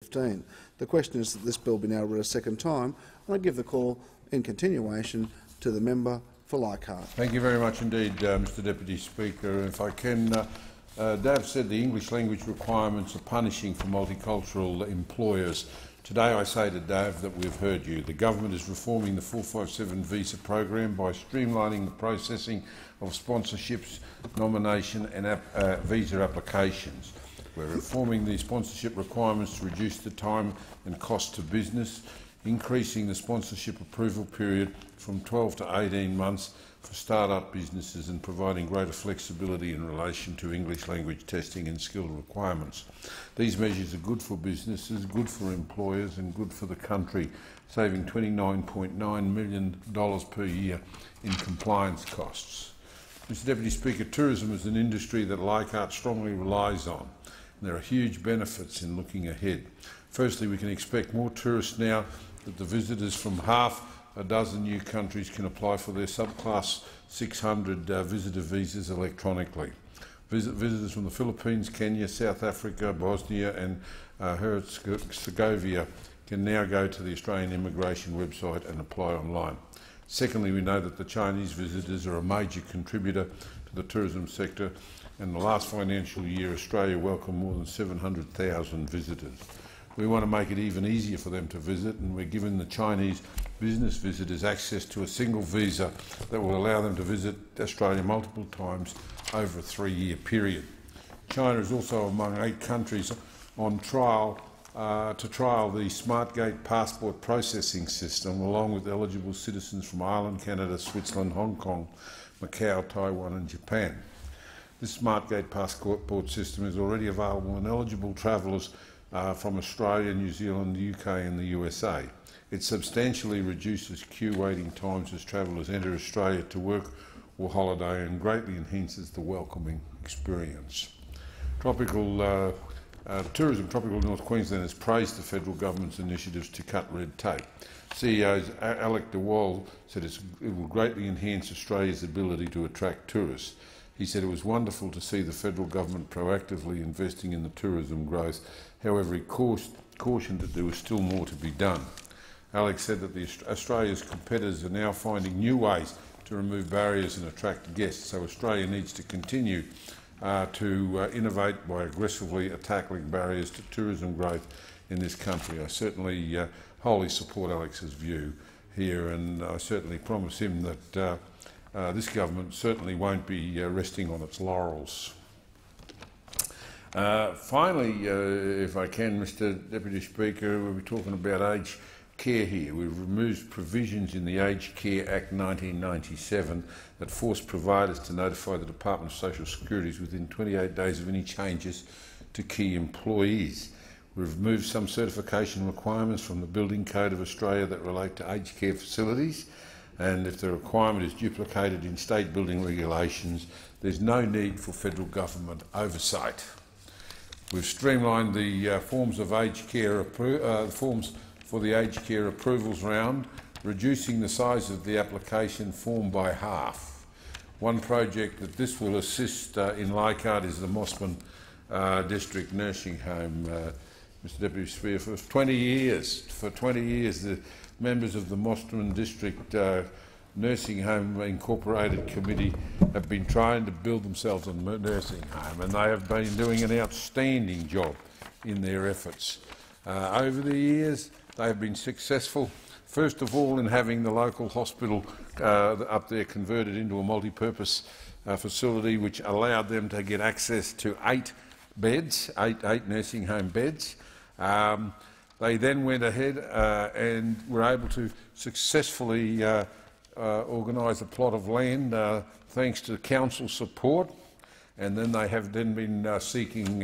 15. The question is that this bill be now read a second time, and I give the call in continuation to the member for Leichhardt. Thank you very much indeed, Mr Deputy Speaker. If I can, Dav said the English language requirements are punishing for multicultural employers. Today I say to Dav that we've heard you. The government is reforming the 457 visa program by streamlining the processing of sponsorships, nomination and visa applications. We're reforming the sponsorship requirements to reduce the time and cost to business, increasing the sponsorship approval period from 12 to 18 months for start-up businesses and providing greater flexibility in relation to English language testing and skill requirements. These measures are good for businesses, good for employers and good for the country, saving $29.9 million per year in compliance costs. Mr Deputy Speaker, tourism is an industry that Leichhardt strongly relies on. There are huge benefits in looking ahead. Firstly, we can expect more tourists now that the visitors from half a dozen new countries can apply for their subclass 600 visitor visas electronically. Visitors from the Philippines, Kenya, South Africa, Bosnia and Herzegovina can now go to the Australian immigration website and apply online. Secondly, we know that the Chinese visitors are a major contributor to the tourism sector, and the last financial year Australia welcomed more than 700,000 visitors. We want to make it even easier for them to visit, and we're giving the Chinese business visitors access to a single visa that will allow them to visit Australia multiple times over a 3-year period. China is also among 8 countries on trial to trial the SmartGate passport processing system, along with eligible citizens from Ireland, Canada, Switzerland, Hong Kong, Macau, Taiwan and Japan. This SmartGate passport system is already available on eligible travellers from Australia, New Zealand, the UK and the USA. It substantially reduces queue waiting times as travellers enter Australia to work or holiday and greatly enhances the welcoming experience. Tropical North Queensland has praised the federal government's initiatives to cut red tape. CEO Alec de Wall said it will greatly enhance Australia's ability to attract tourists. He said it was wonderful to see the federal government proactively investing in the tourism growth. However, he cautioned that there was still more to be done. Alex said that Australia's competitors are now finding new ways to remove barriers and attract guests, so Australia needs to continue to innovate by aggressively tackling barriers to tourism growth in this country. I certainly wholly support Alex's view here, and I certainly promise him that this government certainly won't be resting on its laurels. Finally, if I can, Mr Deputy Speaker, we'll be talking about aged care here. We've removed provisions in the Aged Care Act 1997 that force providers to notify the Department of Social Security within 28 days of any changes to key employees. We've removed some certification requirements from the Building Code of Australia that relate to aged care facilities, and if the requirement is duplicated in state building regulations, there's no need for federal government oversight. We've streamlined the forms of aged care forms for the aged care approvals round, reducing the size of the application form by half. One project that this will assist in Leichhardt is the Mossman District Nursing Home. Mr Deputy Speaker, for 20 years, the members of the Mossman District Nursing Home Incorporated Committee have been trying to build themselves a nursing home, and they have been doing an outstanding job in their efforts. Over the years, they have been successful, first of all, in having the local hospital up there converted into a multi-purpose facility, which allowed them to get access to 8 beds, eight nursing home beds. They then went ahead and were able to successfully organise a plot of land thanks to council support, and then they have been seeking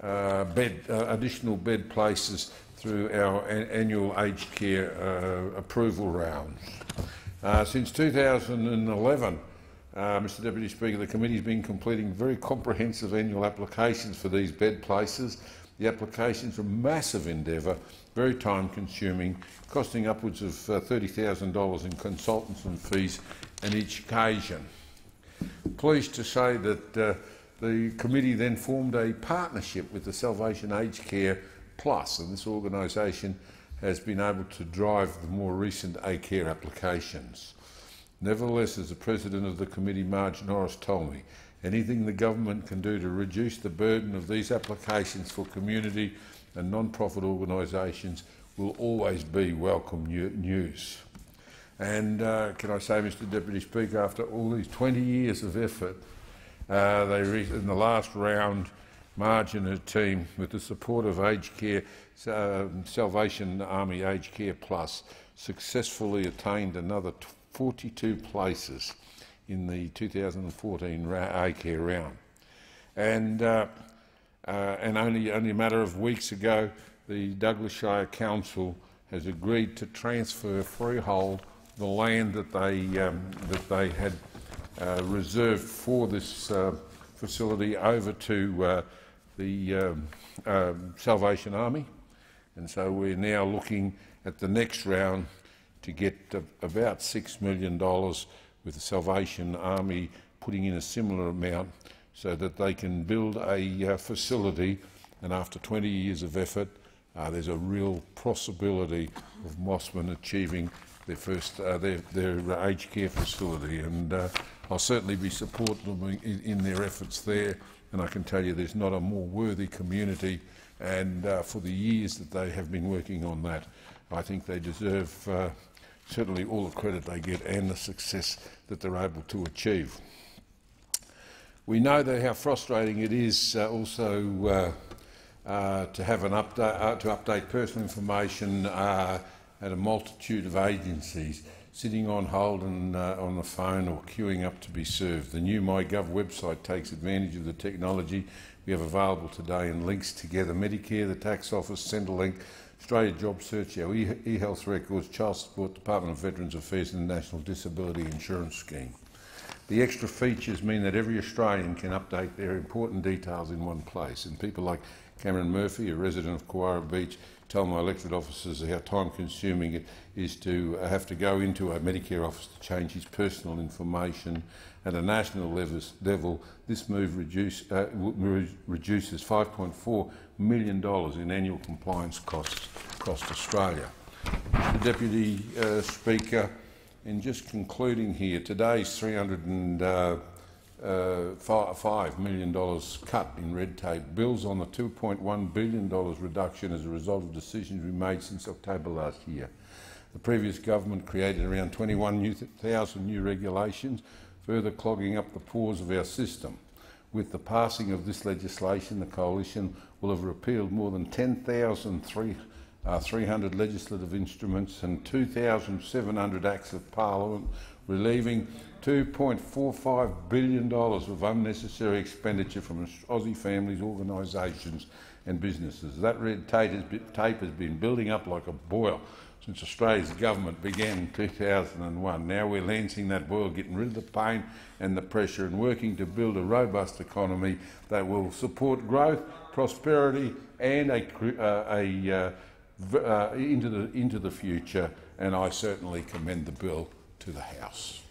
additional bed places through our annual aged care approval rounds. Since 2011, Mr Deputy Speaker, the committee has been completing very comprehensive annual applications for these bed places. The applications are a massive endeavour, very time-consuming, costing upwards of $30,000 in consultants and fees on each occasion. Pleased to say that the committee then formed a partnership with the Salvation Aged Care Plus, and this organisation has been able to drive the more recent A-Care applications. Nevertheless, as the President of the Committee, Marge Norris, told me, anything the government can do to reduce the burden of these applications for community and non-profit organisations will always be welcome news. And can I say, Mr Deputy Speaker, after all these 20 years of effort, in the last round, Marge and her team, with the support of Aged Care, Salvation Army Aged Care Plus, successfully attained another 42 places in the 2014 A-Care round. And only a matter of weeks ago, the Douglas Shire Council has agreed to transfer freehold the land that they had reserved for this facility over to the Salvation Army, and so we're now looking at the next round to get about $6 million, with the Salvation Army putting in a similar amount so that they can build a facility, and after 20 years of effort there's a real possibility of Mossman achieving their first their aged care facility, and I'll certainly be supporting them in their efforts there. And I can tell you there's not a more worthy community, and for the years that they have been working on that, I think they deserve certainly all the credit they get and the success that they're able to achieve. We know that how frustrating it is also to have an update, to update personal information at a multitude of agencies, sitting on hold and on the phone or queuing up to be served. The new MyGov website takes advantage of the technology we have available today and links together Medicare, the Tax Office, Centrelink, Australia Job Search, our e-health records, Child Support, Department of Veterans Affairs and the National Disability Insurance Scheme. The extra features mean that every Australian can update their important details in one place, and people like Cameron Murphy, a resident of Kowara Beach, tell my elected officers how time-consuming it is to have to go into a Medicare office to change his personal information. At a national level, this move reduces $5.4 million in annual compliance costs across Australia. Mr Deputy Speaker, in just concluding here, today's $305 million cut in red tape builds on the $2.1 billion reduction as a result of decisions we made since October last year. The previous government created around 21,000 new regulations, further clogging up the pores of our system. With the passing of this legislation, the Coalition will have repealed more than 10,300 legislative instruments and 2,700 acts of parliament, relieving $2.45 billion of unnecessary expenditure from Aussie families, organisations and businesses. That red tape has been building up like a boil since Australia's government began in 2001. Now we're lancing that boil, getting rid of the pain and the pressure, and working to build a robust economy that will support growth, prosperity and into the future, and I certainly commend the bill to the House.